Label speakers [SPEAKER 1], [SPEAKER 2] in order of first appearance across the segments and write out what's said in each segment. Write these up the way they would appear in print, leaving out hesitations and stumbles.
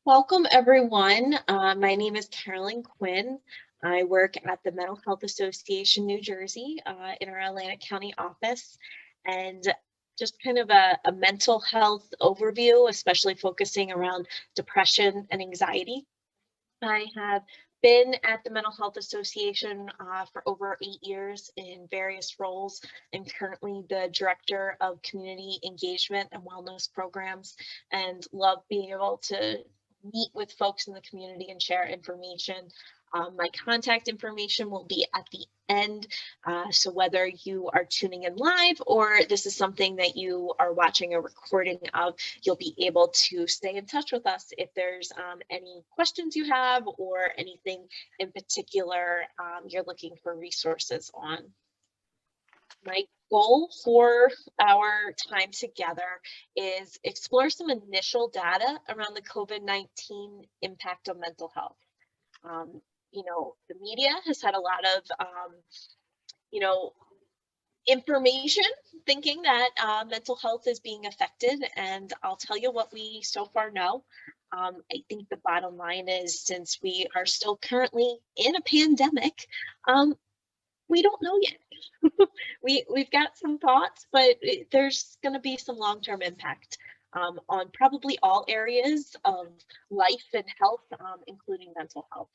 [SPEAKER 1] Welcome, everyone. My name is Carolyn Quinn. I work at the Mental Health Association New Jersey in our Atlantic County office. And just kind of a mental health overview, especially focusing around depression and anxiety. I have been at the Mental Health Association for over 8 years in various roles. I'm currently the Director of Community Engagement and Wellness Programs and love being able to meet with folks in the community and share information. My contact information will be at the end. So whether you are tuning in live or this is something that you are watching a recording of, you'll be able to stay in touch with us if there's any questions you have or anything in particular you're looking for resources on. My goal for our time together is explore some initial data around the COVID-19 impact on mental health. The media has had a lot of, information thinking that mental health is being affected, and I'll tell you what we so far know. I think the bottom line is, since we are still currently in a pandemic, we don't know yet. We've got some thoughts, but there's going to be some long-term impact on probably all areas of life and health, including mental health.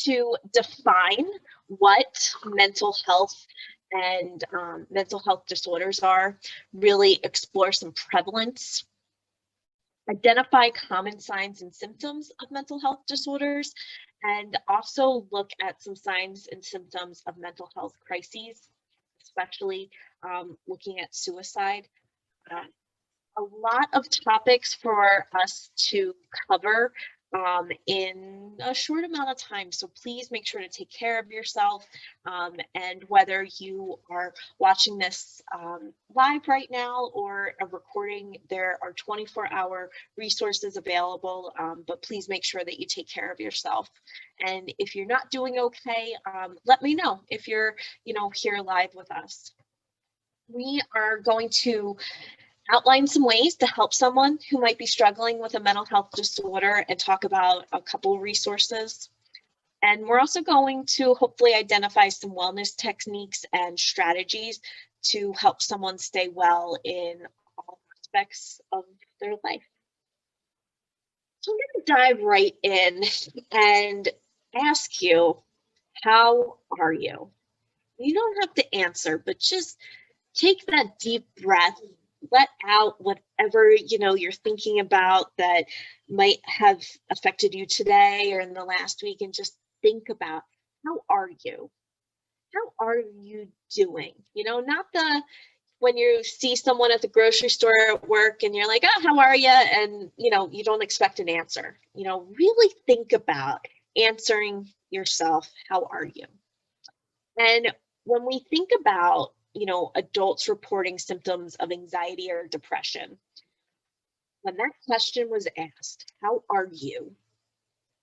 [SPEAKER 1] To define what mental health and mental health disorders are, really explore some prevalence, identify common signs and symptoms of mental health disorders, and also look at some signs and symptoms of mental health crises, especially looking at suicide. A lot of topics for us to cover in a short amount of time. So please make sure to take care of yourself. And whether you are watching this live right now or a recording, there are 24-hour resources available, but please make sure that you take care of yourself. And if you're not doing okay, let me know if you're, here live with us. We are going to outline some ways to help someone who might be struggling with a mental health disorder and talk about a couple resources. And we're also going to hopefully identify some wellness techniques and strategies to help someone stay well in all aspects of their life. So I'm going to dive right in and ask you, how are you? You don't have to answer, but just take that deep breath. Let out whatever you're thinking about that might have affected you today or in the last week, and just think about, how are you? How are you doing? Not when you see someone at the grocery store at work and you're like, oh, how are you? And you don't expect an answer. Really think about answering yourself, how are you? And when we think about adults reporting symptoms of anxiety or depression, when that question was asked, how are you,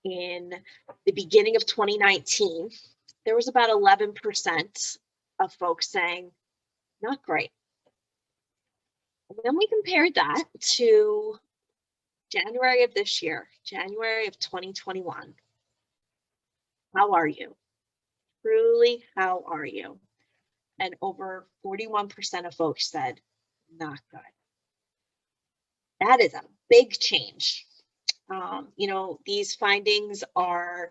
[SPEAKER 1] in the beginning of 2019, there was about 11% of folks saying, not great. And then we compared that to January of this year, January of 2021. How are you? Truly, how are you? And over 41% of folks said, not good. That is a big change. These findings are,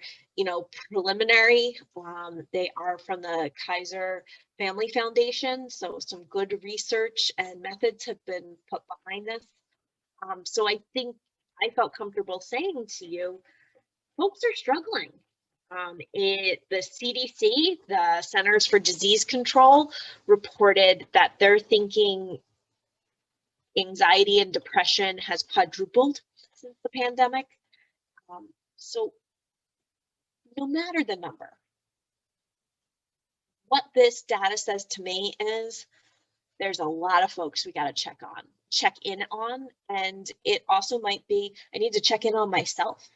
[SPEAKER 1] preliminary. They are from the Kaiser Family Foundation. So some good research and methods have been put behind this. So I think I felt comfortable saying to you, folks are struggling. The CDC, the Centers for Disease Control, reported that they're thinking anxiety and depression has quadrupled since the pandemic. So no matter the number, what this data says to me is there's a lot of folks we got to check in on. And it also might be, I need to check in on myself.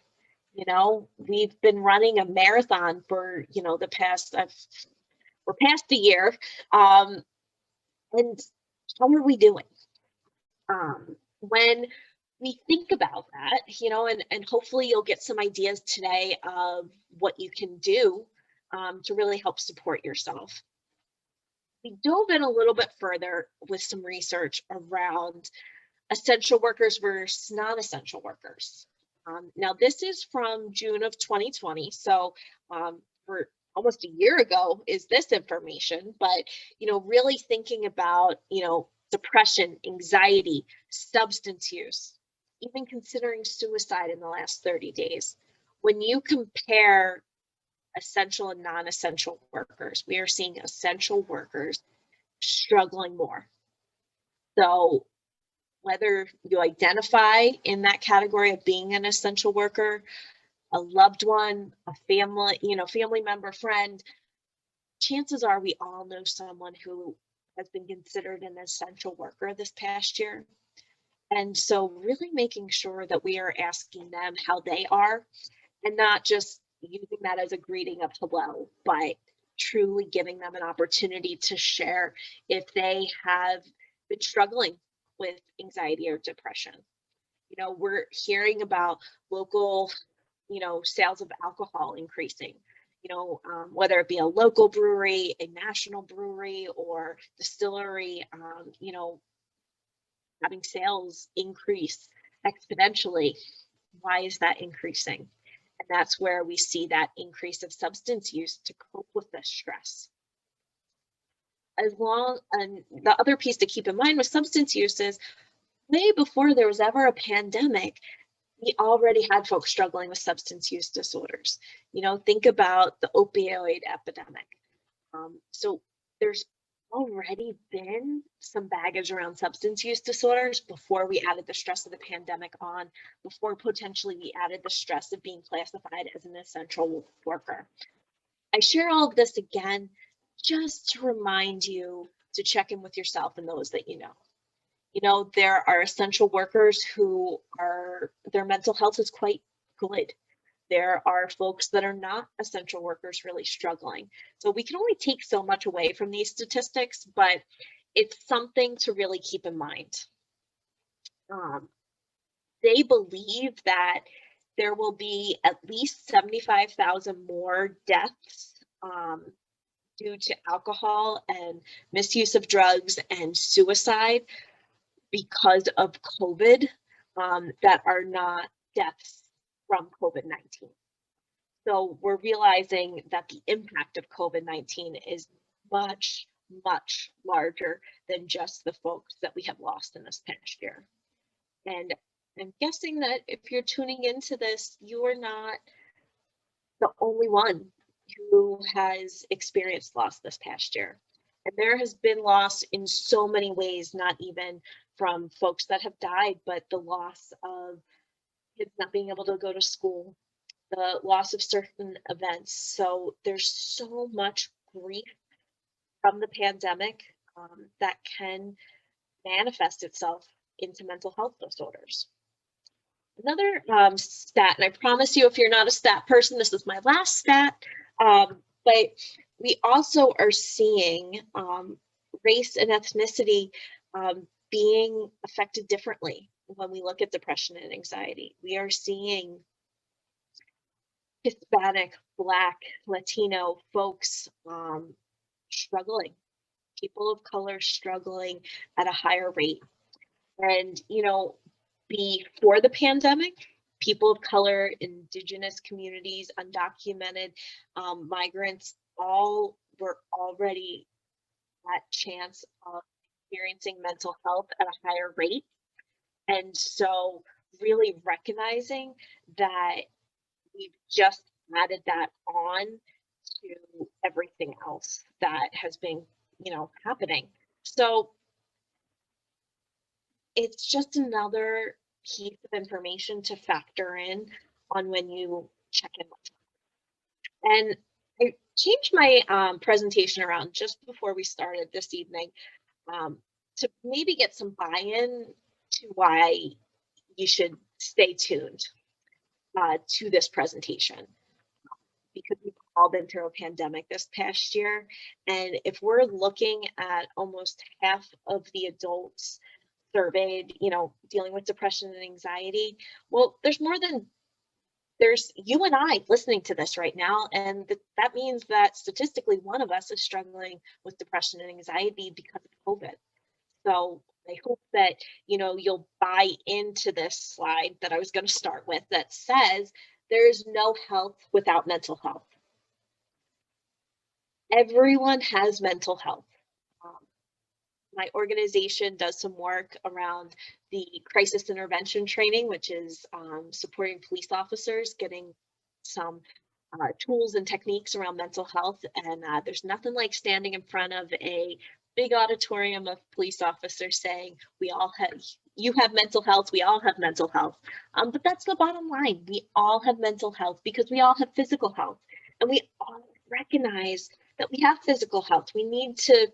[SPEAKER 1] We've been running a marathon for, we're past the year. And how are we doing? When we think about that, and hopefully you'll get some ideas today of what you can do to really help support yourself. We dove in a little bit further with some research around essential workers versus non-essential workers. Now, this is from June of 2020, so for almost a year ago is this information, but really thinking about depression, anxiety, substance use, even considering suicide in the last 30 days. When you compare essential and non-essential workers, we are seeing essential workers struggling more. So whether you identify in that category of being an essential worker, a loved one, a family member, friend, chances are we all know someone who has been considered an essential worker this past year. And so really making sure that we are asking them how they are and not just using that as a greeting of hello, but truly giving them an opportunity to share if they have been struggling with anxiety or depression. We're hearing about local, sales of alcohol increasing, whether it be a local brewery, a national brewery, or distillery, having sales increase exponentially. Why is that increasing? And that's where we see that increase of substance use to cope with this stress. And the other piece to keep in mind with substance use is way before there was ever a pandemic, we already had folks struggling with substance use disorders. Think about the opioid epidemic. So there's already been some baggage around substance use disorders before we added the stress of the pandemic on, before potentially we added the stress of being classified as an essential worker. I share all of this again, just to remind you to check in with yourself and those that you know. There are essential workers who their mental health is quite good. There are folks that are not essential workers really struggling. So we can only take so much away from these statistics, but it's something to really keep in mind. They believe that there will be at least 75,000 more deaths due to alcohol and misuse of drugs and suicide because of COVID that are not deaths from COVID-19. So we're realizing that the impact of COVID-19 is much, much larger than just the folks that we have lost in this past year. And I'm guessing that if you're tuning into this, you are not the only one who has experienced loss this past year. And there has been loss in so many ways, not even from folks that have died, but the loss of kids not being able to go to school, the loss of certain events. So there's so much grief from the pandemic that can manifest itself into mental health disorders. Another stat, and I promise you, if you're not a stat person, this is my last stat, but we also are seeing race and ethnicity being affected differently when we look at depression and anxiety. We are seeing Hispanic, Black, Latino folks struggling, people of color struggling at a higher rate. And, before the pandemic, people of color, indigenous communities, undocumented migrants, all were already at chance of experiencing mental health at a higher rate. And so really recognizing that we've just added that on to everything else that has been, happening. So it's just another piece of information to factor in on when you check in with them. And I changed my presentation around just before we started this evening to maybe get some buy-in to why you should stay tuned to this presentation, because we've all been through a pandemic this past year. And if we're looking at almost half of the adults surveyed, dealing with depression and anxiety. Well, there's you and I listening to this right now, and that means that statistically one of us is struggling with depression and anxiety because of COVID. So I hope that, you'll buy into this slide that I was going to start with that says there's no health without mental health. Everyone has mental health. My organization does some work around the crisis intervention training, which is supporting police officers getting some tools and techniques around mental health. And there's nothing like standing in front of a big auditorium of police officers saying, you have mental health, we all have mental health. But that's the bottom line. We all have mental health because we all have physical health. And we all recognize that we have physical health. We need to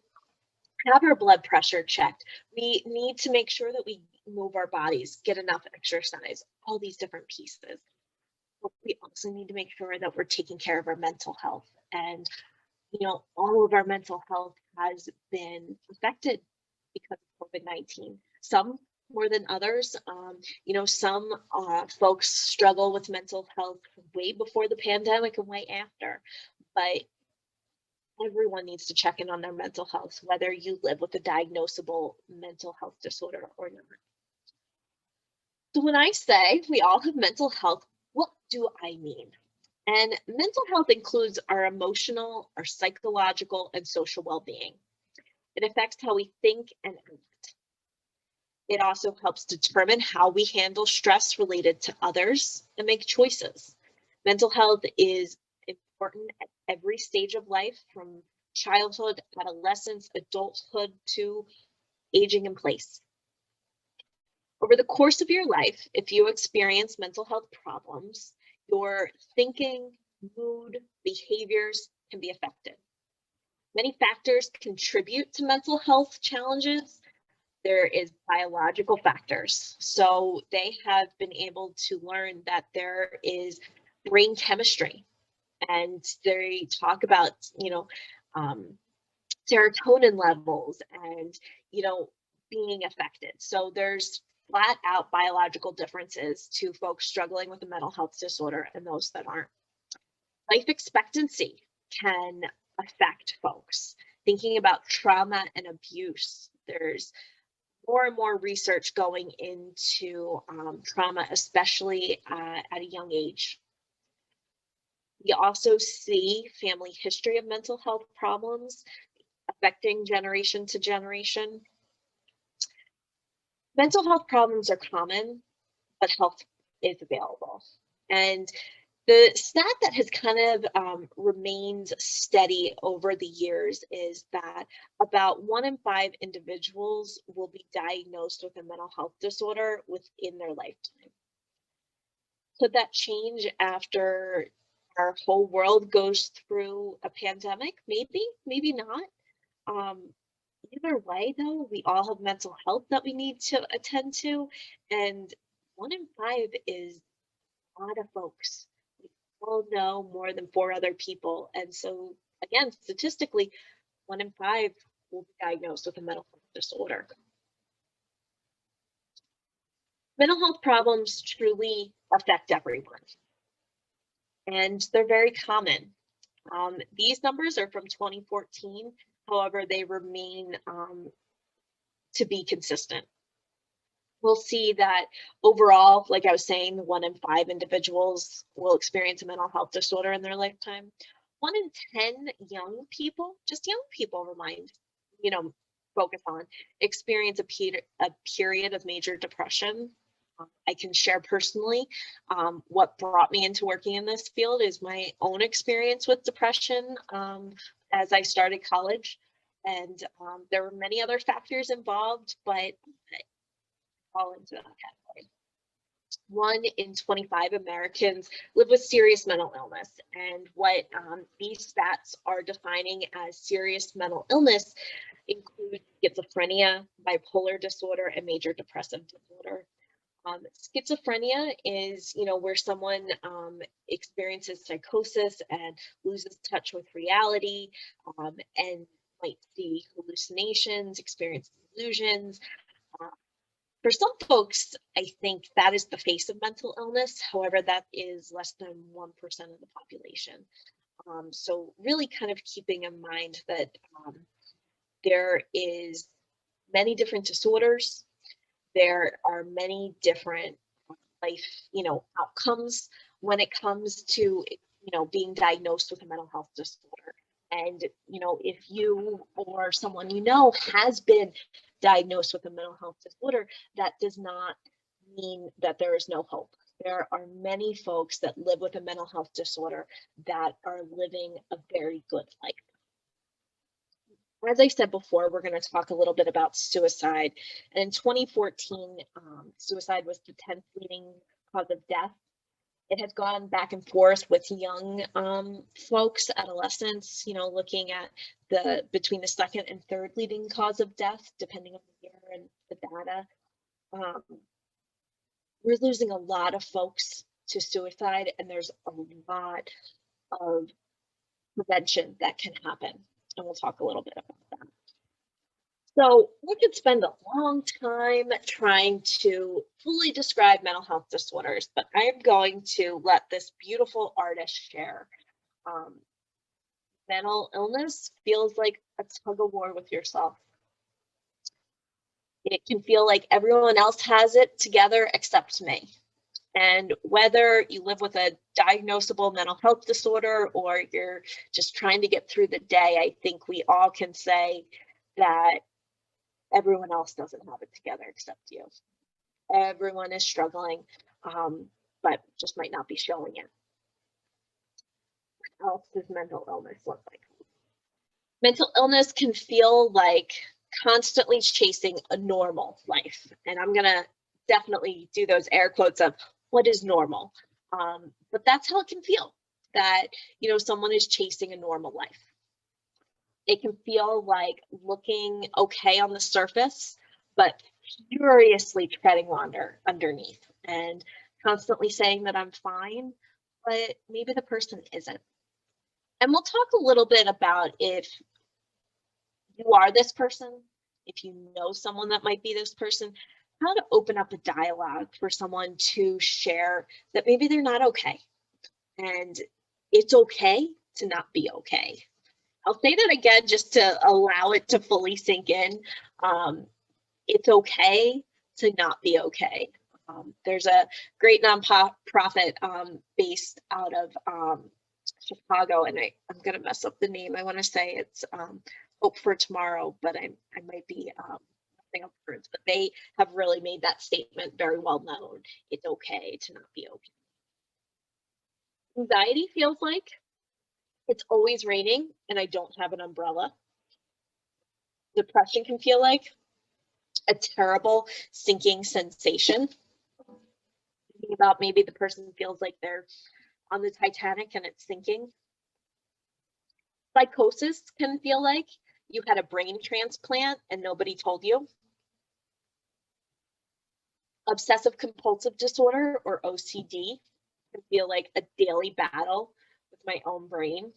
[SPEAKER 1] have our blood pressure checked. We need to make sure that we move our bodies, get enough exercise, all these different pieces. But we also need to make sure that we're taking care of our mental health. And, all of our mental health has been affected because of COVID-19. Some more than others. Some folks struggle with mental health way before the pandemic and way after. But everyone needs to check in on their mental health, whether you live with a diagnosable mental health disorder or not. So when I say we all have mental health, what do I mean? And mental health includes our emotional, our psychological, and social well-being. It affects how we think and act. It also helps determine how we handle stress related to others and make choices. Mental health is important at every stage of life, from childhood, adolescence, adulthood, to aging in place. Over the course of your life, if you experience mental health problems, your thinking, mood, behaviors can be affected. Many factors contribute to mental health challenges. There is biological factors. So they have been able to learn that there is brain chemistry, and they talk about, serotonin levels and, being affected. So there's flat out biological differences to folks struggling with a mental health disorder and those that aren't. Life expectancy can affect folks. Thinking about trauma and abuse, there's more and more research going into trauma, especially at a young age. We also see family history of mental health problems affecting generation to generation. Mental health problems are common, but help is available. And the stat that has kind of remained steady over the years is that about 1 in 5 individuals will be diagnosed with a mental health disorder within their lifetime. Could that change after our whole world goes through a pandemic? Maybe, maybe not. Either way, though, we all have mental health that we need to attend to, and 1 in 5 is a lot of folks. We all know more than 4 other people, and so again, statistically, 1 in 5 will be diagnosed with a mental health disorder. Mental health problems truly affect everyone, and they're very common. These numbers are from 2014. However, they remain to be consistent. We'll see that overall, like I was saying, 1 in 5 individuals will experience a mental health disorder in their lifetime. 1 in 10 young people, just young people, focus on, experience a period of major depression. I can share personally what brought me into working in this field is my own experience with depression as I started college. And there were many other factors involved, but I fall into that category. 1 in 25 Americans live with serious mental illness. And what these stats are defining as serious mental illness include schizophrenia, bipolar disorder, and major depressive disorder. Schizophrenia is, where someone experiences psychosis and loses touch with reality, and might see hallucinations, experience illusions. For some folks, I think that is the face of mental illness. However, that is less than 1% of the population. So really kind of keeping in mind that there is many different disorders. There are many different life, outcomes when it comes to, being diagnosed with a mental health disorder. And, if you or someone has been diagnosed with a mental health disorder, that does not mean that there is no hope. There are many folks that live with a mental health disorder that are living a very good life. As I said before, we're going to talk a little bit about suicide. And in 2014, suicide was the 10th leading cause of death. It has gone back and forth with young folks, adolescents, looking at between the second and third leading cause of death, depending on the year and the data. We're losing a lot of folks to suicide, and there's a lot of prevention that can happen. And we'll talk a little bit about that. So we could spend a long time trying to fully describe mental health disorders, but I'm going to let this beautiful artist share. Mental illness feels like a tug of war with yourself. It can feel like everyone else has it together except me. And whether you live with a diagnosable mental health disorder or you're just trying to get through the day, I think we all can say that everyone else doesn't have it together except you. Everyone is struggling, but just might not be showing it. What else does mental illness look like? Mental illness can feel like constantly chasing a normal life. And I'm gonna definitely do those air quotes of what is normal. But that's how it can feel, that, someone is chasing a normal life. It can feel like looking okay on the surface, but furiously treading underneath and constantly saying that I'm fine, but maybe the person isn't. And we'll talk a little bit about if you are this person, if you know someone that might be this person, how to open up a dialogue for someone to share that maybe they're not okay. And it's okay to not be okay. I'll say that again just to allow it to fully sink in. It's okay to not be okay. There's a great nonprofit based out of Chicago, and I'm going to mess up the name. I want to say it's Hope for Tomorrow, but I might be messing up words. But they have really made that statement very well known. It's okay to not be okay. Anxiety feels like it's always raining and I don't have an umbrella. Depression can feel like a terrible sinking sensation. Thinking about maybe the person feels like they're on the Titanic and it's sinking. Psychosis can feel like you had a brain transplant and nobody told you. Obsessive compulsive disorder, or OCD, can feel like a daily battle with my own brain.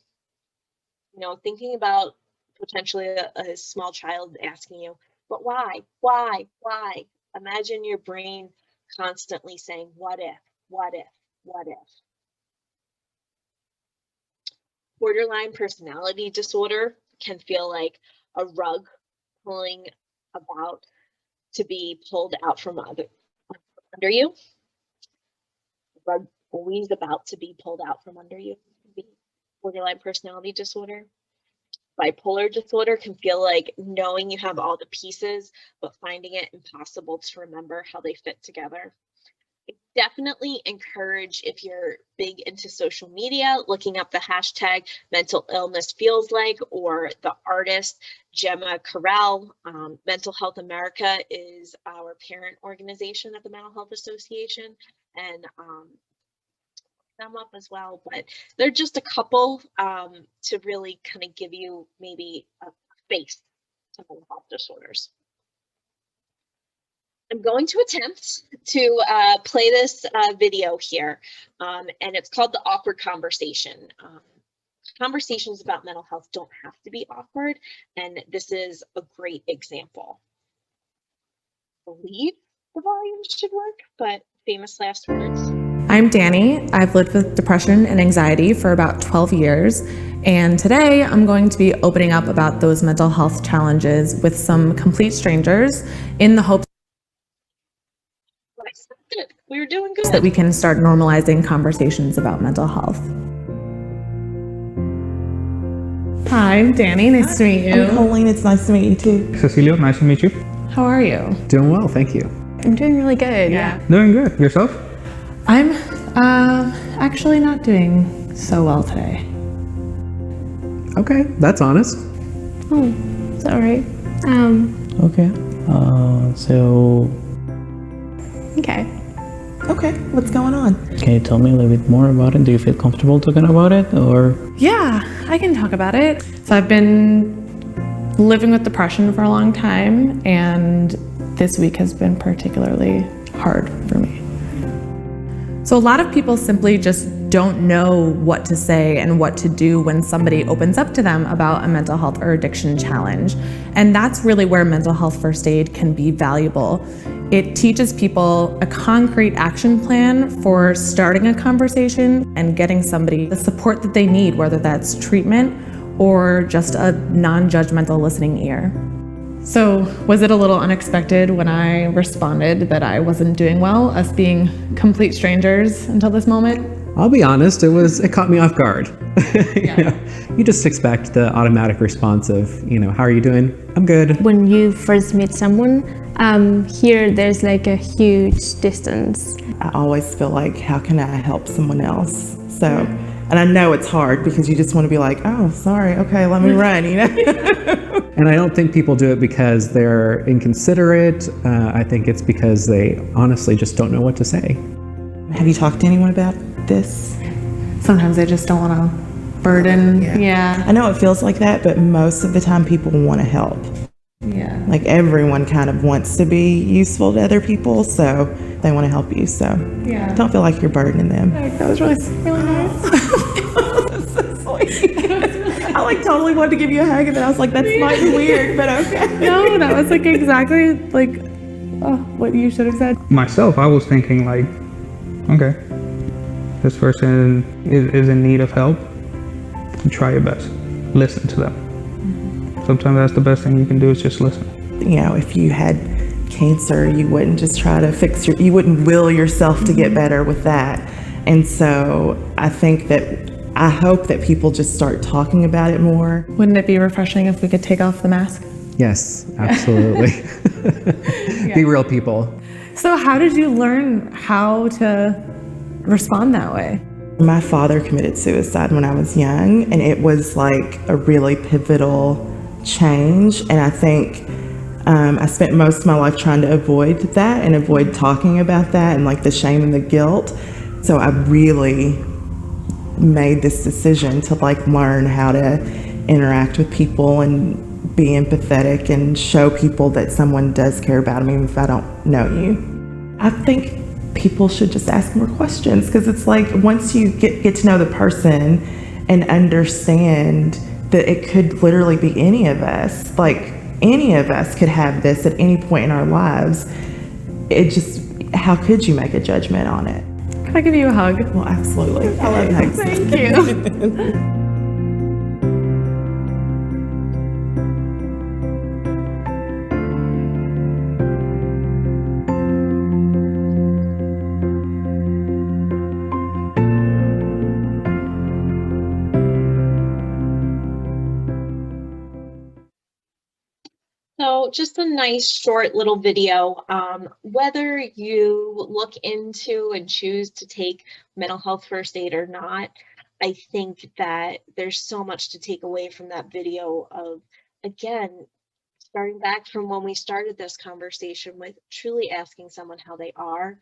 [SPEAKER 1] Thinking about potentially a small child asking you, but why? Imagine your brain constantly saying, what if, what if, what if? Borderline personality disorder can feel like a rug pulling about to be pulled out from under you. A rug always about to be pulled out from under you. Borderline personality disorder. Bipolar disorder can feel like knowing you have all the pieces, but finding it impossible to remember how they fit together. I definitely encourage, if you're big into social media, looking up the hashtag mental illness feels like, or the artist Gemma Carell. Mental Health America is our parent organization at the Mental Health Association, and them up as well, but they're just a couple to really kind of give you maybe a face to mental health disorders. I'm going to attempt to play this video here, and it's called The Awkward Conversation. Conversations about mental health don't have to be awkward, and this is a great example. Believe the volume should work, but famous last words.
[SPEAKER 2] I'm Danny. I've lived with depression and anxiety for about 12 years. And today I'm going to be opening up about those mental health challenges with some complete strangers in the hopes
[SPEAKER 1] We were doing good.
[SPEAKER 2] that we can start normalizing conversations about mental health. Hi, I'm Danny. Nice to meet you.
[SPEAKER 3] I'm Colleen. It's nice to meet you too.
[SPEAKER 4] Cecilio, nice to meet you.
[SPEAKER 2] How are you?
[SPEAKER 4] Doing well, thank you.
[SPEAKER 3] I'm doing really good. Yeah.
[SPEAKER 4] Doing good. Yourself?
[SPEAKER 2] I'm actually not doing so well today.
[SPEAKER 4] Okay, that's honest.
[SPEAKER 3] Oh, it's all right.
[SPEAKER 5] Okay. So
[SPEAKER 3] Okay. What's going on?
[SPEAKER 5] can you tell me a little bit more about it? Do you feel comfortable talking about it, or?
[SPEAKER 2] Yeah, I can talk about it. So I've been living with depression for a long time, and this week has been particularly hard for me. So a lot of people simply just don't know what to say and what to do when somebody opens up to them about a mental health or addiction challenge. And that's really where mental health first aid can be valuable. It teaches people a concrete action plan for starting a conversation and getting somebody the support that they need, whether that's treatment or just a non-judgmental listening ear. So was it a little unexpected when I responded that I wasn't doing well, us being complete strangers until this moment?
[SPEAKER 4] I'll be honest, it caught me off guard. You just expect the automatic response of, how are you doing? I'm good.
[SPEAKER 6] When you first meet someone, here there's like a huge distance.
[SPEAKER 3] I always feel like, how can I help someone else? So, and I know it's hard because you just want to be like, oh, sorry, okay, let me run,
[SPEAKER 4] And I don't think people do it because they're inconsiderate. I think it's because they honestly just don't know what to say.
[SPEAKER 3] Have you talked to anyone about this?
[SPEAKER 2] Sometimes I just don't want to burden. Yeah.
[SPEAKER 3] I know it feels like that, but most of the time people want to help.
[SPEAKER 2] Yeah.
[SPEAKER 3] Like everyone kind of wants to be useful to other people, so they want to help you. So
[SPEAKER 2] Yeah.
[SPEAKER 3] don't feel like you're burdening them.
[SPEAKER 2] That was really nice.
[SPEAKER 3] That's so sweet. I totally wanted to give you a hug, and then I was like, that's might be weird, but okay.
[SPEAKER 2] No, that was exactly what you should have said.
[SPEAKER 4] Myself, I was thinking okay, this person is in need of help. Try your best. Listen to them. Sometimes that's the best thing you can do is just listen.
[SPEAKER 3] If you had cancer, you wouldn't just try to you wouldn't will yourself to get better with that. And so I hope that people just start talking about it more.
[SPEAKER 2] Wouldn't it be refreshing if we could take off the mask?
[SPEAKER 4] Yes, absolutely. Be real people.
[SPEAKER 2] So how did you learn how to respond that way?
[SPEAKER 3] My father committed suicide when I was young, and it was like a really pivotal change. And I think I spent most of my life trying to avoid that and avoid talking about that and the shame and the guilt. So I really made this decision to learn how to interact with people and be empathetic and show people that someone does care about them even if I don't know you. I think people should just ask more questions, because it's once you get to know the person and understand that it could literally be any of us, any of us could have this at any point in our lives. How could you make a judgment on it?
[SPEAKER 2] Can I give you a hug?
[SPEAKER 3] Well, absolutely. I love hugs.
[SPEAKER 2] Thank you.
[SPEAKER 1] So just a nice short little video. Whether you look into and choose to take mental health first aid or not, I think that there's so much to take away from that video of, again, starting back from when we started this conversation with truly asking someone how they are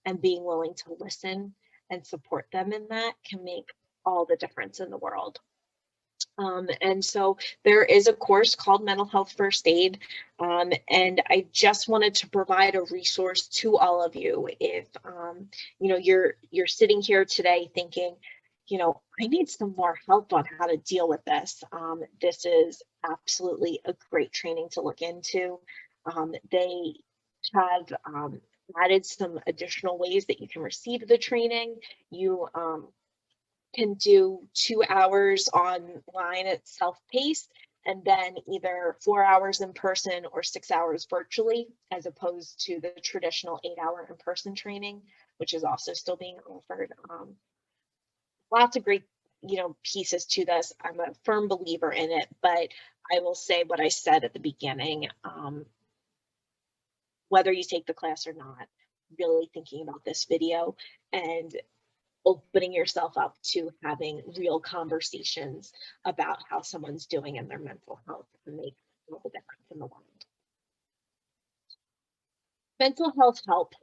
[SPEAKER 1] and being willing to listen and support them in that can make all the difference in the world. And so there is a course called Mental Health First Aid, and I just wanted to provide a resource to all of you. If you're sitting here today thinking, I need some more help on how to deal with this. This is absolutely a great training to look into. They have added some additional ways that you can receive the training. You can do 2 hours online at self-paced, and then either 4 hours in person or 6 hours virtually, as opposed to the traditional 8-hour in-person training, which is also still being offered. Lots of great, pieces to this. I'm a firm believer in it, but I will say what I said at the beginning, whether you take the class or not, really thinking about this video and opening yourself up to having real conversations about how someone's doing in their mental health can make all the difference in the world. Mental health help.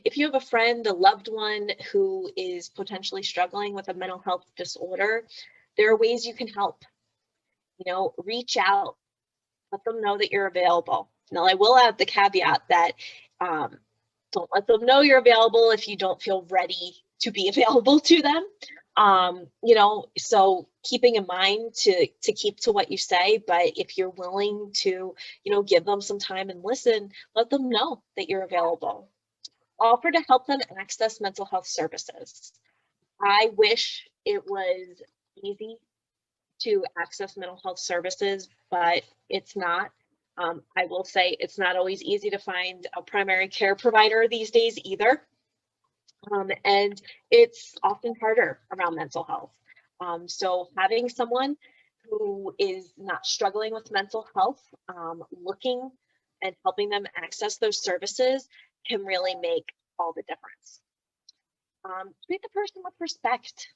[SPEAKER 1] If you have a friend, a loved one who is potentially struggling with a mental health disorder, there are ways you can help. Reach out, let them know that you're available. Now, I will add the caveat that don't let them know you're available if you don't feel ready to be available to them. So keeping in mind to keep to what you say, but if you're willing to, give them some time and listen, let them know that you're available. Offer to help them access mental health services. I wish it was easy to access mental health services, but it's not. I will say it's not always easy to find a primary care provider these days either. And it's often harder around mental health. So having someone who is not struggling with mental health, looking and helping them access those services can really make all the difference. Treat the person with respect.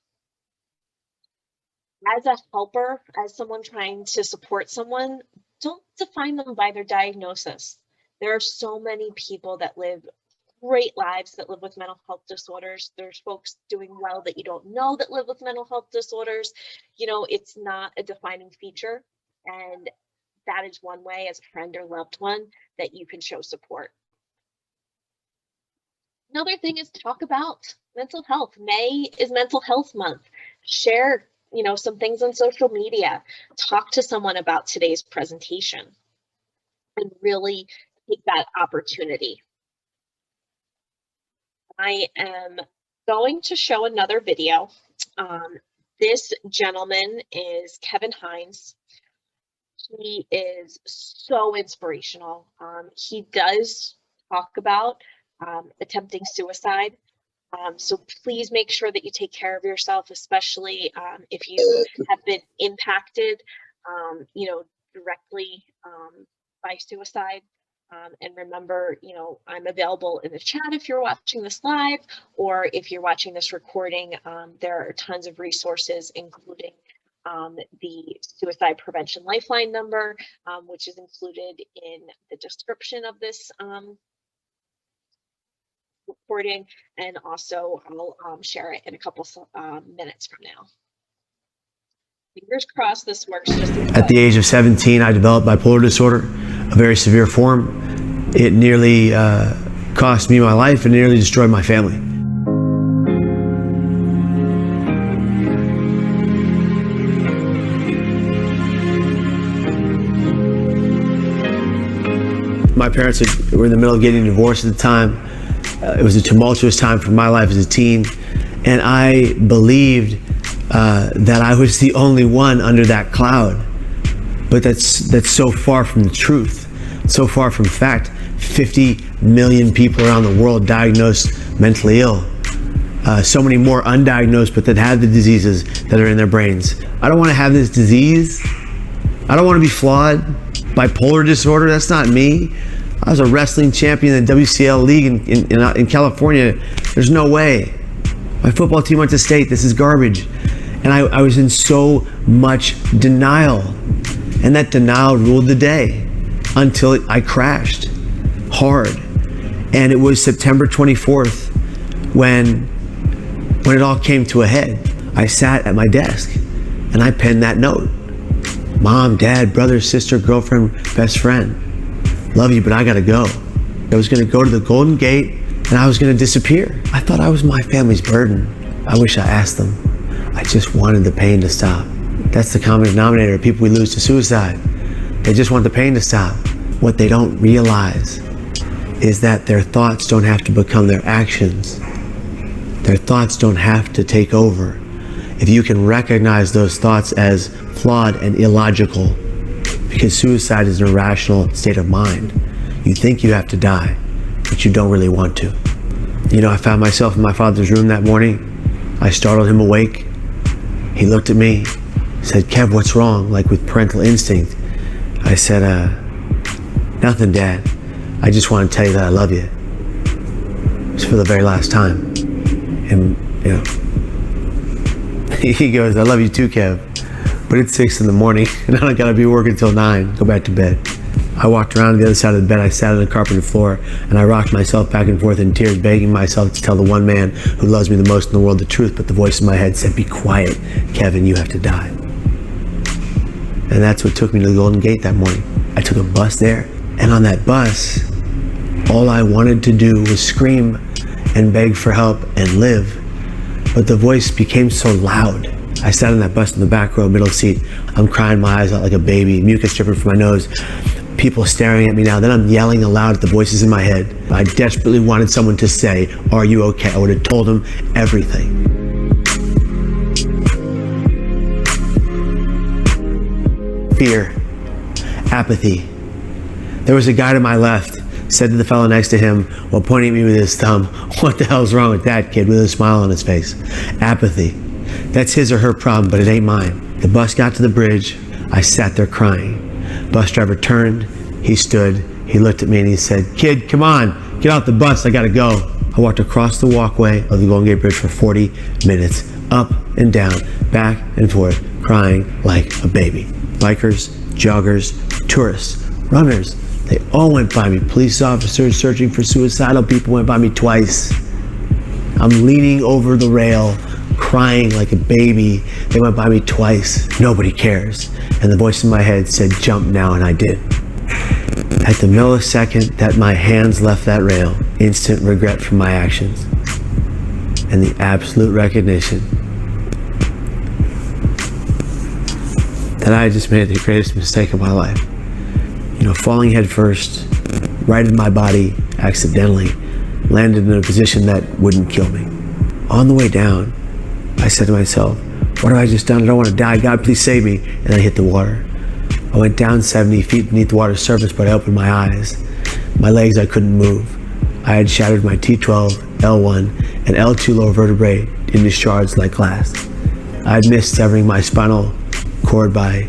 [SPEAKER 1] As a helper, as someone trying to support someone, don't define them by their diagnosis. There are so many people that live great lives that live with mental health disorders. There's folks doing well that you don't know that live with mental health disorders. It's not a defining feature. And that is one way as a friend or loved one that you can show support. Another thing is talk about mental health. May is Mental Health Month. Share, some things on social media. Talk to someone about today's presentation and really take that opportunity. I am going to show another video. This gentleman is Kevin Hines. He is so inspirational. He does talk about attempting suicide. So please make sure that you take care of yourself, especially if you have been impacted, directly by suicide. And remember, I'm available in the chat if you're watching this live, or if you're watching this recording, there are tons of resources, including the Suicide Prevention Lifeline number, which is included in the description of this recording, and also I'll share it in a couple minutes from now. Fingers crossed this works just as well.
[SPEAKER 7] At the age of 17, I developed bipolar disorder, a very severe form. It nearly cost me my life and nearly destroyed my family. My parents were in the middle of getting divorced at the time. It was a tumultuous time for my life as a teen, and I believed that I was the only one under that cloud. But that's so far from the truth, so far from fact. 50 million people around the world diagnosed mentally ill. So many more undiagnosed, but that have the diseases that are in their brains. I don't want to have this disease. I don't want to be flawed. Bipolar disorder, that's not me. I was a wrestling champion in the WCL league in California. There's no way. My football team went to state. This is garbage. And I was in so much denial. And that denial ruled the day until I crashed hard. And it was September 24th when it all came to a head. I sat at my desk and I penned that note. Mom, dad, brother, sister, girlfriend, best friend. Love you, but I gotta go. I was gonna go to the Golden Gate and I was gonna disappear. I thought I was my family's burden. I wish I asked them. I just wanted the pain to stop. That's the common denominator of people we lose to suicide. They just want the pain to stop. What they don't realize is that their thoughts don't have to become their actions. Their thoughts don't have to take over. If you can recognize those thoughts as flawed and illogical, because suicide is an irrational state of mind. You think you have to die, but you don't really want to. You know, I found myself in my father's room that morning. I startled him awake. He looked at me, said, "Kev, what's wrong?" Like with parental instinct. I said, "Nothing, Dad. I just want to tell you that I love you. It's for the very last time." And, you know, he goes, "I love you too, Kev. But it's 6 in the morning and I don't gotta be working till 9. Go back to bed." I walked around to the other side of the bed. I sat on the carpeted floor and I rocked myself back and forth in tears, begging myself to tell the one man who loves me the most in the world the truth. But the voice in my head said, "Be quiet, Kevin, you have to die." And that's what took me to the Golden Gate that morning. I took a bus there, and on that bus, all I wanted to do was scream and beg for help and live. But the voice became so loud. I sat on that bus in the back row, middle seat. I'm crying my eyes out like a baby, mucus dripping from my nose. People staring at me now. Then I'm yelling aloud at the voices in my head. I desperately wanted someone to say, "Are you okay?" I would have told them everything. Fear, apathy. There was a guy to my left, said to the fellow next to him while pointing at me with his thumb, "What the hell's wrong with that kid?" with a smile on his face. Apathy. That's his or her problem, but it ain't mine. The bus got to the bridge. I sat there crying. Bus driver turned, he stood, he looked at me and he said, "Kid, come on, get out the bus, I gotta go." I walked across the walkway of the Golden Gate Bridge for 40 minutes, up and down, back and forth, crying like a baby. Bikers, joggers, tourists, runners, they all went by me. Police officers searching for suicidal people went by me twice. I'm leaning over the rail, crying like a baby. They went by me twice. Nobody cares. And the voice in my head said, "Jump now," and I did. At the millisecond that my hands left that rail, instant regret for my actions and the absolute recognition that I just made the greatest mistake of my life. You know, falling head first, righted my body accidentally, landed in a position that wouldn't kill me. On the way down, I said to myself, "What have I just done? I don't want to die. God, please save me." And I hit the water. I went down 70 feet beneath the water's surface, but I opened my eyes. My legs, I couldn't move. I had shattered my T12, L1, and L2 lower vertebrae into shards like glass. I had missed severing my spinal cord by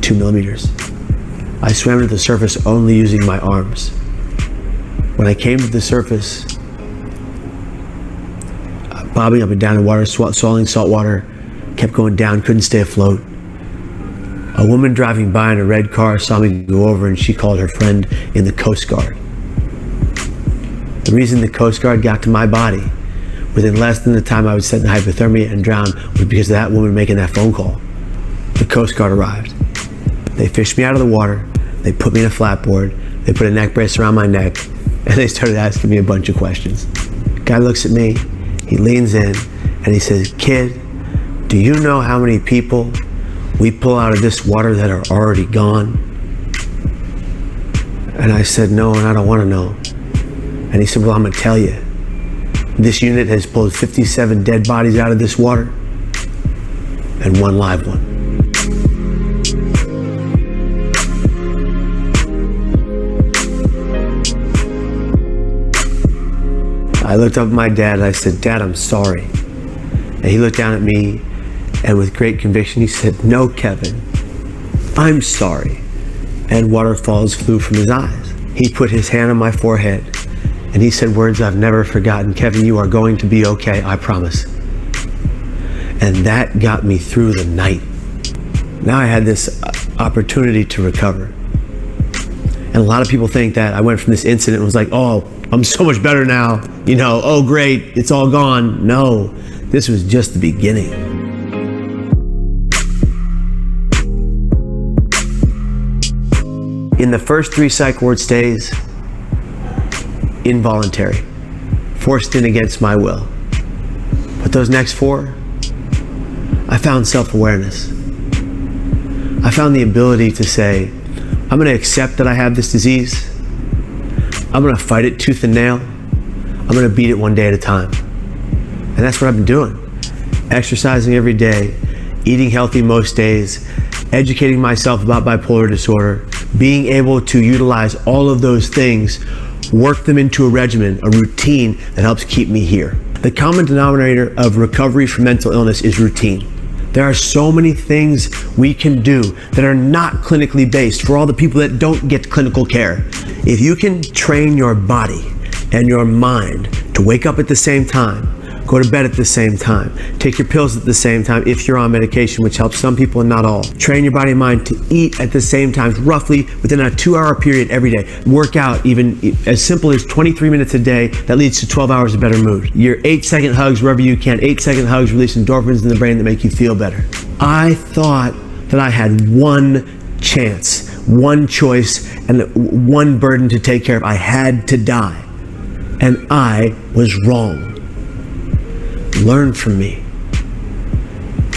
[SPEAKER 7] 2 millimeters. I swam to the surface only using my arms. When I came to the surface, bobbing up and down in water, swallowing salt water, kept going down, couldn't stay afloat. A woman driving by in a red car saw me go over and she called her friend in the Coast Guard. The reason the Coast Guard got to my body within less than the time I was set in hypothermia and drowned was because of that woman making that phone call. The Coast Guard arrived. They fished me out of the water, they put me in a flatboard, they put a neck brace around my neck, and they started asking me a bunch of questions. The guy looks at me, he leans in, and he says, "Kid, do you know how many people we pull out of this water that are already gone?" And I said, "No, and I don't want to know." And he said, "Well, I'm going to tell you. This unit has pulled 57 dead bodies out of this water and 1 live one." I looked up at my dad and I said, "Dad, I'm sorry." And he looked down at me and with great conviction he said, "No, Kevin, I'm sorry." And waterfalls flew from his eyes. He put his hand on my forehead and he said words I've never forgotten. "Kevin, you are going to be okay, I promise." And that got me through the night. Now I had this opportunity to recover. And a lot of people think that I went from this incident and was like, "Oh, I'm so much better now. You know, oh great, it's all gone." No, this was just the beginning. In the first 3 psych ward stays, involuntary, forced in against my will. But those next 4, I found self-awareness. I found the ability to say, I'm going to accept that I have this disease. I'm gonna fight it tooth and nail. I'm gonna beat it one day at a time. And that's what I've been doing. Exercising every day, eating healthy most days, educating myself about bipolar disorder, being able to utilize all of those things, work them into a regimen, a routine that helps keep me here. The common denominator of recovery from mental illness is routine. There are so many things we can do that are not clinically based for all the people that don't get clinical care. If you can train your body and your mind to wake up at the same time, go to bed at the same time, take your pills at the same time if you're on medication, which helps some people and not all. Train your body and mind to eat at the same time, roughly within a 2-hour period every day. Work out even as simple as 23 minutes a day, that leads to 12 hours of better mood. Your 8-second hugs wherever you can. 8-second hugs release endorphins in the brain that make you feel better. I thought that I had one chance, one choice, and one burden to take care of. I had to die. And I was wrong. Learn from me.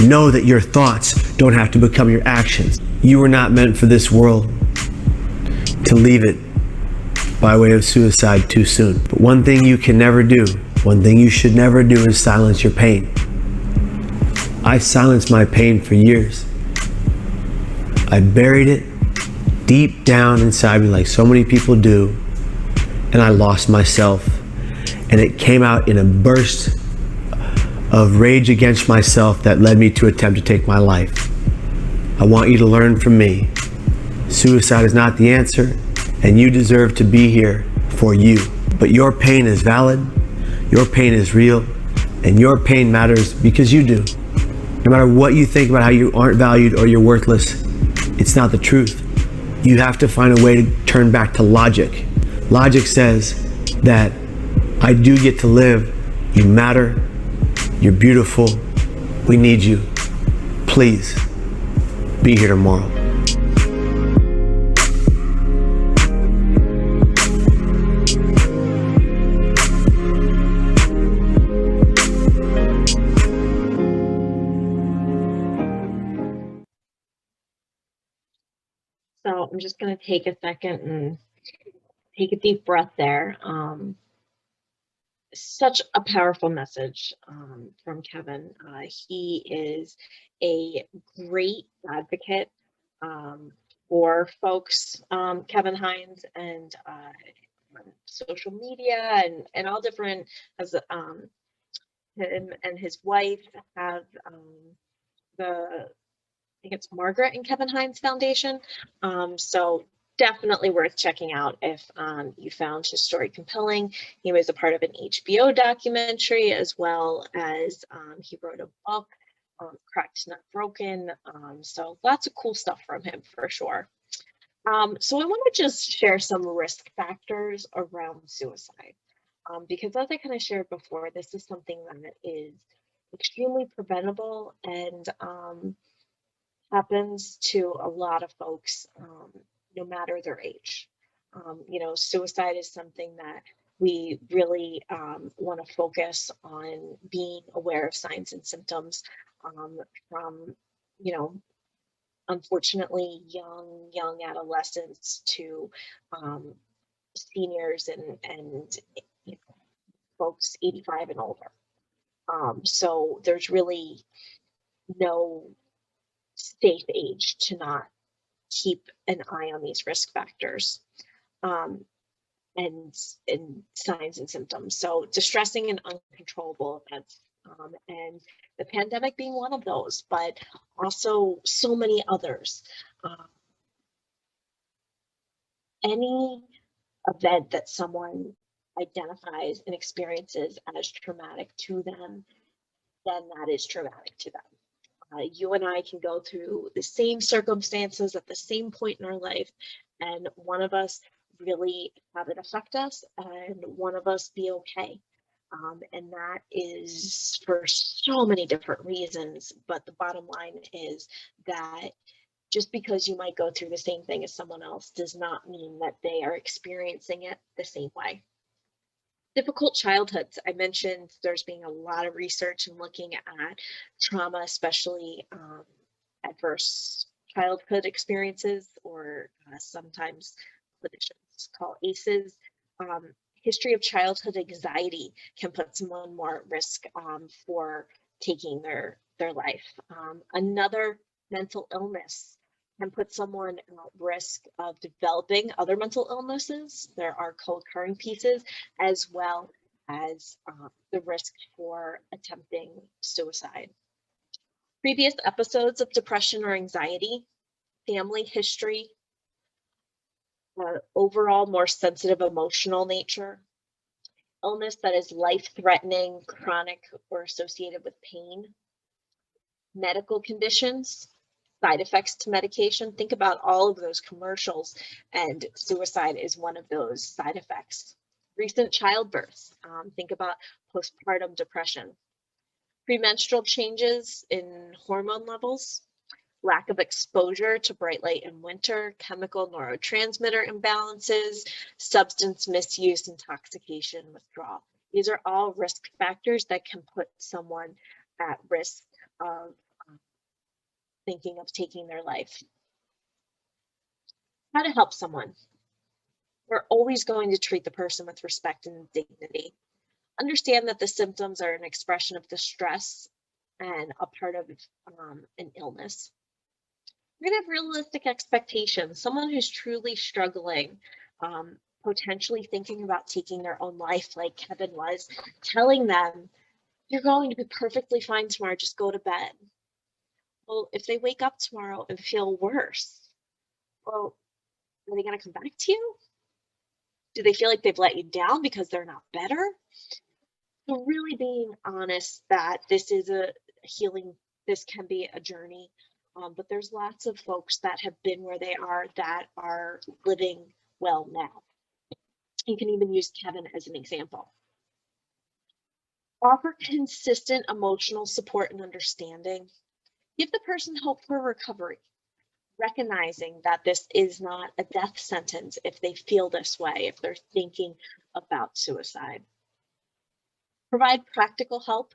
[SPEAKER 7] Know that your thoughts don't have to become your actions. You were not meant for this world to leave it by way of suicide too soon. But one thing you can never do, one thing you should never do, is silence your pain. I silenced my pain for years. I buried it deep down inside me like so many people do, and I lost myself. And it came out in a burst of rage against myself that led me to attempt to take my life. I want you to learn from me. Suicide is not the answer, and you deserve to be here for you. But your pain is valid, your pain is real, and your pain matters because you do. No matter what you think about how you aren't valued or you're worthless, it's not the truth. You have to find a way to turn back to logic. Logic says that I do get to live, you matter, you're beautiful, we need you. Please, be here tomorrow.
[SPEAKER 1] So I'm just going to take a second and take a deep breath there. Such a powerful message from Kevin. He is a great advocate for folks, Kevin Hines, and on social media and all different, as him and his wife have I think it's Margaret and Kevin Hines Foundation. So definitely worth checking out if you found his story compelling. He was a part of an HBO documentary, as well as he wrote a book, Cracked Not Broken. So lots of cool stuff from him for sure. So I want to just share some risk factors around suicide. Because as I kind of shared before, this is something that is extremely preventable and happens to a lot of folks, no matter their age. Suicide is something that we really want to focus on being aware of signs and symptoms from, unfortunately, young adolescents to seniors and folks 85 and older. So there's really no safe age to not keep an eye on these risk factors and signs and symptoms. So distressing and uncontrollable events, and the pandemic being one of those, but also so many others. Any event that someone identifies and experiences as traumatic to them, then that is traumatic to them. You and I can go through the same circumstances at the same point in our life, and one of us really have it affect us and one of us be okay. And that is for so many different reasons, but the bottom line is that just because you might go through the same thing as someone else does not mean that they are experiencing it the same way. Difficult childhoods. I mentioned there's been a lot of research and looking at trauma, especially adverse childhood experiences, or sometimes clinicians call ACEs. History of childhood anxiety can put someone more at risk for taking their life. Another mental illness can put someone at risk of developing other mental illnesses. There are co-occurring pieces, as well as the risk for attempting suicide. Previous episodes of depression or anxiety, family history, overall more sensitive emotional nature, illness that is life-threatening, chronic, or associated with pain, medical conditions, side effects to medication. Think about all of those commercials, and suicide is one of those side effects. Recent childbirth, think about postpartum depression. Premenstrual changes in hormone levels, lack of exposure to bright light in winter, chemical neurotransmitter imbalances, substance misuse, intoxication, withdrawal. These are all risk factors that can put someone at risk of thinking of taking their life. How to help someone. We're always going to treat the person with respect and dignity. Understand that the symptoms are an expression of distress and a part of an illness. We're gonna have realistic expectations. Someone who's truly struggling, potentially thinking about taking their own life, like Kevin was, telling them, you're going to be perfectly fine tomorrow, just go to bed. Well, if they wake up tomorrow and feel worse, well, are they gonna come back to you? Do they feel like they've let you down because they're not better? So really being honest that this is a healing, this can be a journey. But there's lots of folks that have been where they are that are living well now. You can even use Kevin as an example. Offer consistent emotional support and understanding. Give the person hope for recovery, recognizing that this is not a death sentence if they feel this way, if they're thinking about suicide. Provide practical help.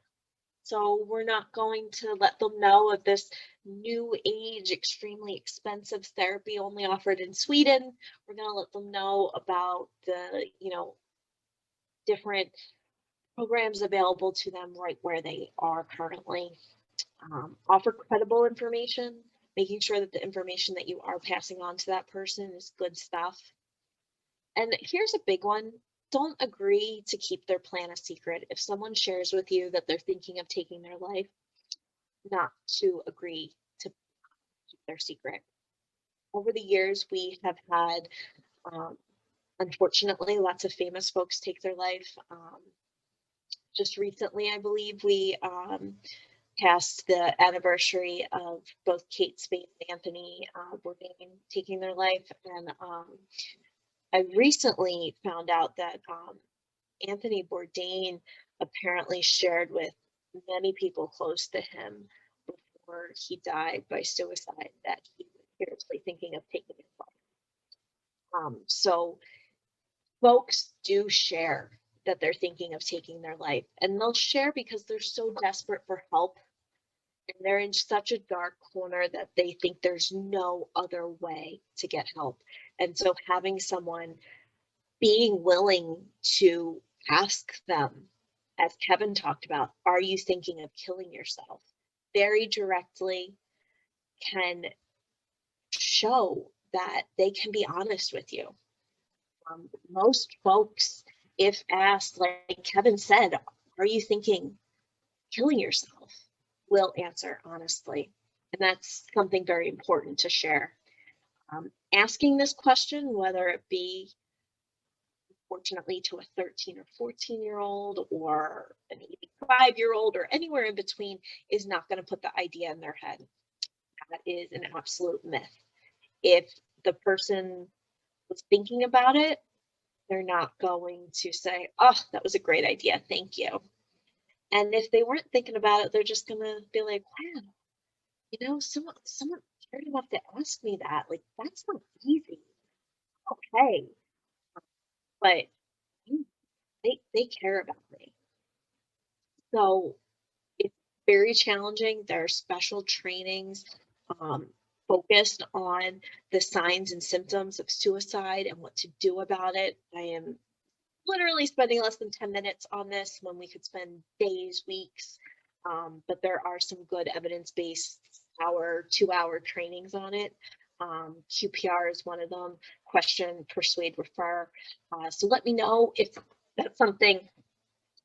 [SPEAKER 1] So we're not going to let them know of this new age, extremely expensive therapy only offered in Sweden. We're going to let them know about the, different programs available to them right where they are currently. Offer credible information, making sure that the information that you are passing on to that person is good stuff. And here's a big one. Don't agree to keep their plan a secret. If someone shares with you that they're thinking of taking their life, not to agree to keep their secret. Over the years, we have had, unfortunately, lots of famous folks take their life. Just recently, I believe we passed the anniversary of both Kate Spade and Anthony Bourdain taking their life. And I recently found out that Anthony Bourdain apparently shared with many people close to him before he died by suicide that he was seriously thinking of taking his life. So folks do share that they're thinking of taking their life, and they'll share because they're so desperate for help. And they're in such a dark corner that they think there's no other way to get help. And so having someone being willing to ask them, as Kevin talked about, are you thinking of killing yourself? Very directly can show that they can be honest with you. Most folks, if asked, like Kevin said, are you thinking killing yourself, will answer honestly. And that's something very important to share. Asking this question, whether it be fortunately to a 13 or 14-year-old or an 85-year-old or anywhere in between, is not going to put the idea in their head. That is an absolute myth. If the person was thinking about it, they're not going to say, oh, that was a great idea, thank you. And if they weren't thinking about it, they're just going to be like, wow, someone cared enough to ask me that. Like, that's not easy. Okay. But they care about me. So it's very challenging. There are special trainings focused on the signs and symptoms of suicide and what to do about it. I am literally spending less than 10 minutes on this when we could spend days, weeks. But there are some good evidence-based 2-hour trainings on it. QPR is one of them. Question, persuade, refer. So let me know if that's something,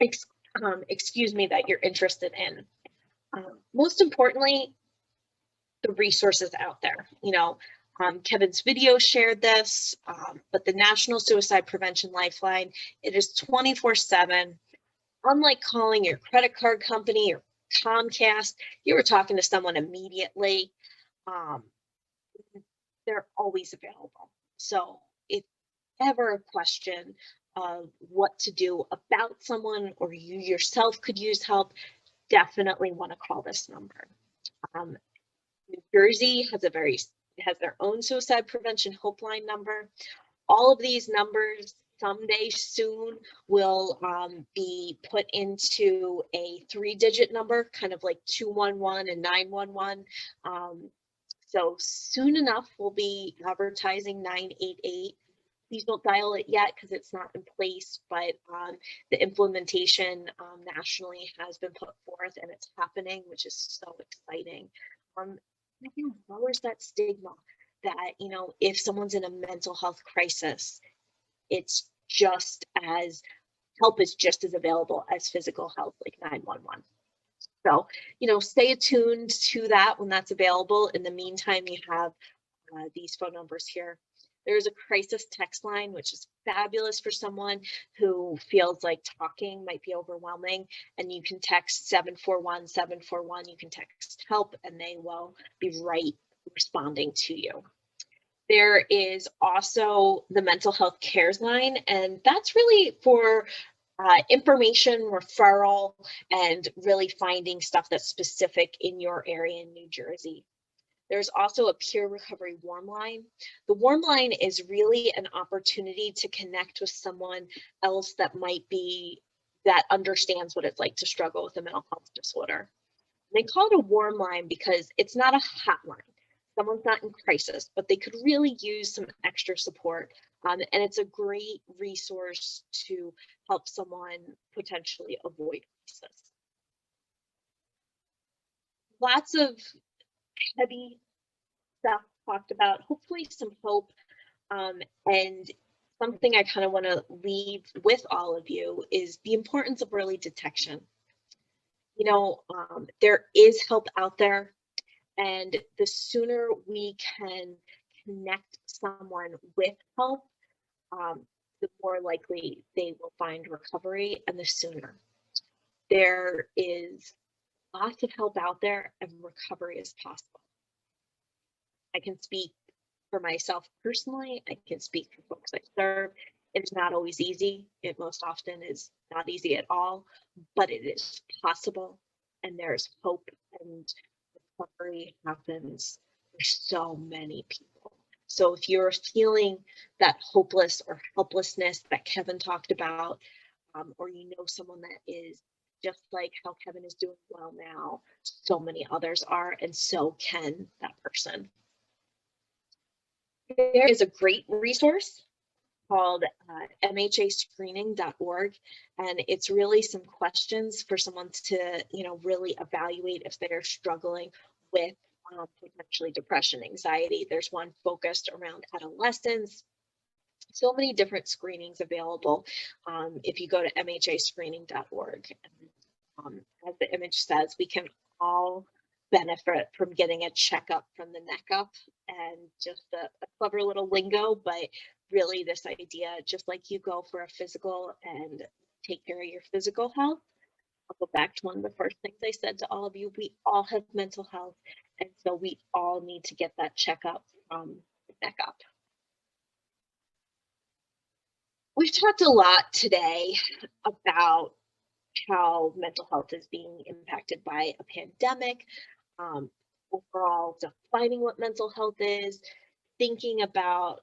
[SPEAKER 1] excuse me, that you're interested in. Most importantly, the resources out there. Kevin's video shared this, but the National Suicide Prevention Lifeline, it is 24/7. Unlike calling your credit card company or Comcast, you were talking to someone immediately. They're always available. So if ever a question of what to do about someone or you yourself could use help, definitely want to call this number. New Jersey has their own suicide prevention helpline number. All of these numbers someday soon will be put into a 3-digit number, kind of like 211 and 911. So soon enough, we'll be advertising 988. Please don't dial it yet because it's not in place, but the implementation nationally has been put forth and it's happening, which is so exciting. It lowers that stigma that, if someone's in a mental health crisis, help is just as available as physical health, like 911. So, stay attuned to that when that's available. In the meantime, you have these phone numbers here. There's a crisis text line, which is fabulous for someone who feels like talking might be overwhelming. And you can text 741-741. You can text help and they will be right responding to you. There is also the mental health cares line, and that's really for information, referral, and really finding stuff that's specific in your area in New Jersey. There's also a peer recovery warm line. The warm line is really an opportunity to connect with someone else that understands what it's like to struggle with a mental health disorder. They call it a warm line because it's not a hotline. Someone's not in crisis, but they could really use some extra support. And it's a great resource to help someone potentially avoid crisis. Lots of heavy stuff talked about, hopefully some hope, and something I kind of want to leave with all of you is the importance of early detection. There is help out there, and the sooner we can connect someone with help, the more likely they will find recovery, and the sooner. There is lots of help out there, and recovery is possible. I can speak for myself personally. I can speak for folks I serve. It's not always easy. It most often is not easy at all, but it is possible, and there's hope, and recovery happens for so many people. So if you're feeling that hopeless or helplessness that Kevin talked about, or someone that is just like how Kevin is doing well now, so many others are, and so can that person. There is a great resource called mhascreening.org, and it's really some questions for someone to, really evaluate if they're struggling with potentially depression, anxiety. There's one focused around adolescence. So many different screenings available if you go to mhascreening.org. As the image says, we can all benefit from getting a checkup from the neck up, and just a clever little lingo, but really this idea, just like you go for a physical and take care of your physical health. I'll go back to one of the first things I said to all of you. We all have mental health, and so we all need to get that checkup from the neck up. We've talked a lot today about how mental health is being impacted by a pandemic, overall defining what mental health is, thinking about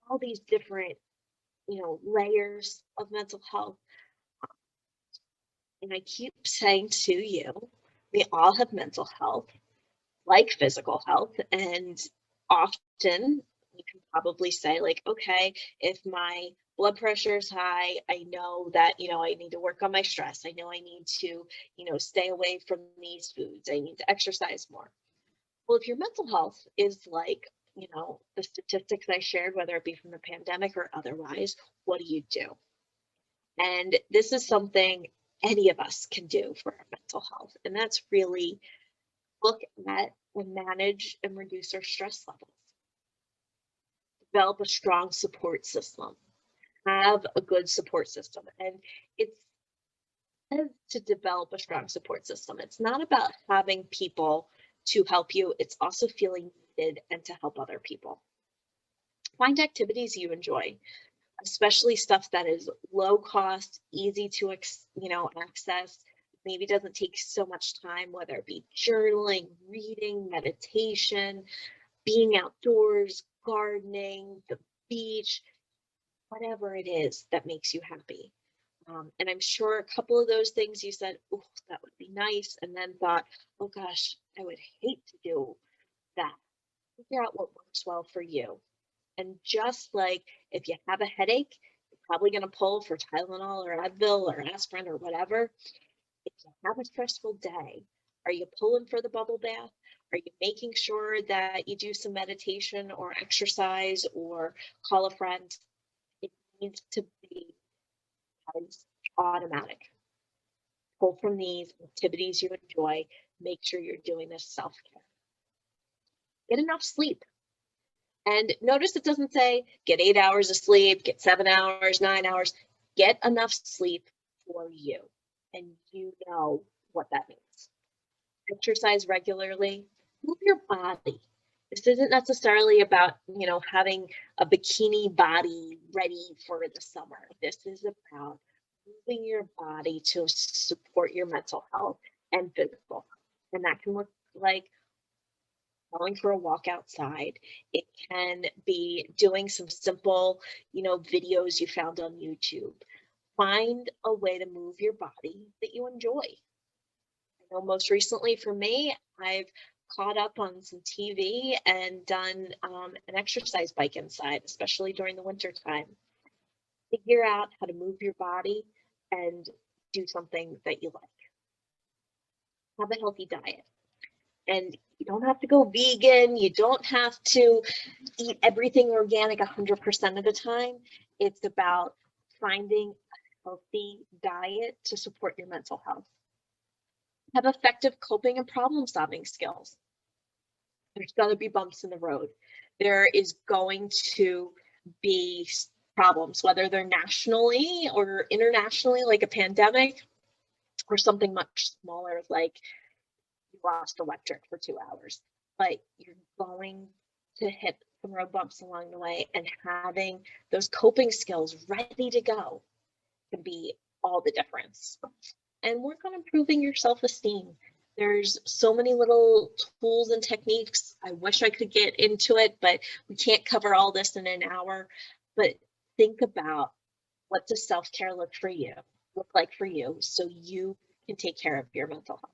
[SPEAKER 1] all these different, layers of mental health. And I keep saying to you, we all have mental health, like physical health, and often You can probably say like, okay, if my blood pressure is high, I know that, I need to work on my stress. I know I need to, stay away from these foods. I need to exercise more. Well, if your mental health is like, the statistics I shared, whether it be from the pandemic or otherwise, what do you do? And this is something any of us can do for our mental health. And that's really look at and manage and reduce our stress levels. Develop a strong support system. Have a good support system. And it's to develop a strong support system. It's not about having people to help you. It's also feeling needed and to help other people. Find activities you enjoy, especially stuff that is low cost, easy to access, maybe doesn't take so much time, whether it be journaling, reading, meditation, being outdoors, gardening, the beach, whatever it is that makes you happy. And I'm sure a couple of those things you said, oh, that would be nice, and then thought, oh gosh, I would hate to do that. Figure out what works well for you. And just like if you have a headache, you're probably going to pull for Tylenol or Advil or aspirin or whatever. If you have a stressful day, are you pulling for the bubble bath? Are you making sure that you do some meditation or exercise or call a friend? It needs to be as automatic. Pull from these activities you enjoy. Make sure you're doing this self-care. Get enough sleep. And notice it doesn't say get 8 hours of sleep, get 7 hours, 9 hours. Get enough sleep for you. And you know what that means. Exercise regularly. Move your body. This isn't necessarily about, having a bikini body ready for the summer. This is about moving your body to support your mental health and physical. And that can look like going for a walk outside. It can be doing some simple, videos you found on YouTube. Find a way to move your body that you enjoy. I know most recently for me, I've caught up on some TV and done an exercise bike inside, especially during the winter time. Figure out how to move your body and do something that you like. Have a healthy diet. And you don't have to go vegan. You don't have to eat everything organic 100% of the time. It's about finding a healthy diet to support your mental health. Have effective coping and problem-solving skills. There's going to be bumps in the road. There is going to be problems, whether they're nationally or internationally, like a pandemic, or something much smaller, like you lost electric for 2 hours. But you're going to hit some road bumps along the way, and having those coping skills ready to go can be all the difference. And work on improving your self-esteem. There's so many little tools and techniques. I wish I could get into it, but we can't cover all this in an hour. But think about, what does self-care look like for you, so you can take care of your mental health.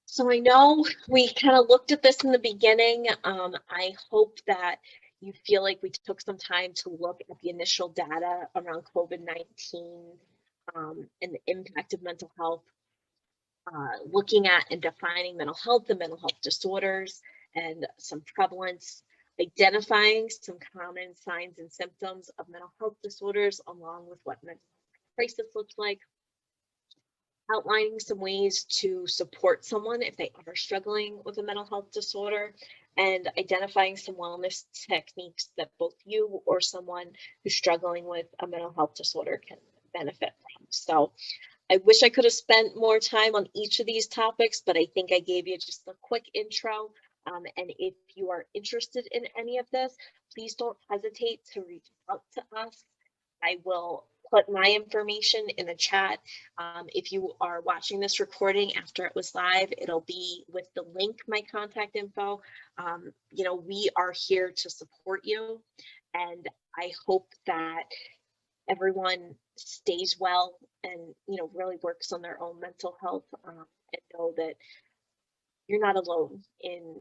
[SPEAKER 1] So I know we kind of looked at this in the beginning. I hope that you feel like we took some time to look at the initial data around COVID-19 and the impact of mental health, looking at and defining mental health and mental health disorders and some prevalence, identifying some common signs and symptoms of mental health disorders, along with what mental health crisis looks like, outlining some ways to support someone if they are struggling with a mental health disorder, and identifying some wellness techniques that both you or someone who's struggling with a mental health disorder can benefit from. So I wish I could have spent more time on each of these topics, but I think I gave you just a quick intro. And if you are interested in any of this, please don't hesitate to reach out to us. I will put my information in the chat. If you are watching this recording after it was live, it'll be with the link, my contact info. We are here to support you, and I hope that everyone stays well and, really works on their own mental health, and know that you're not alone in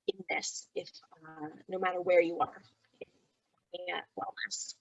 [SPEAKER 1] in this, if no matter where you are in wellness.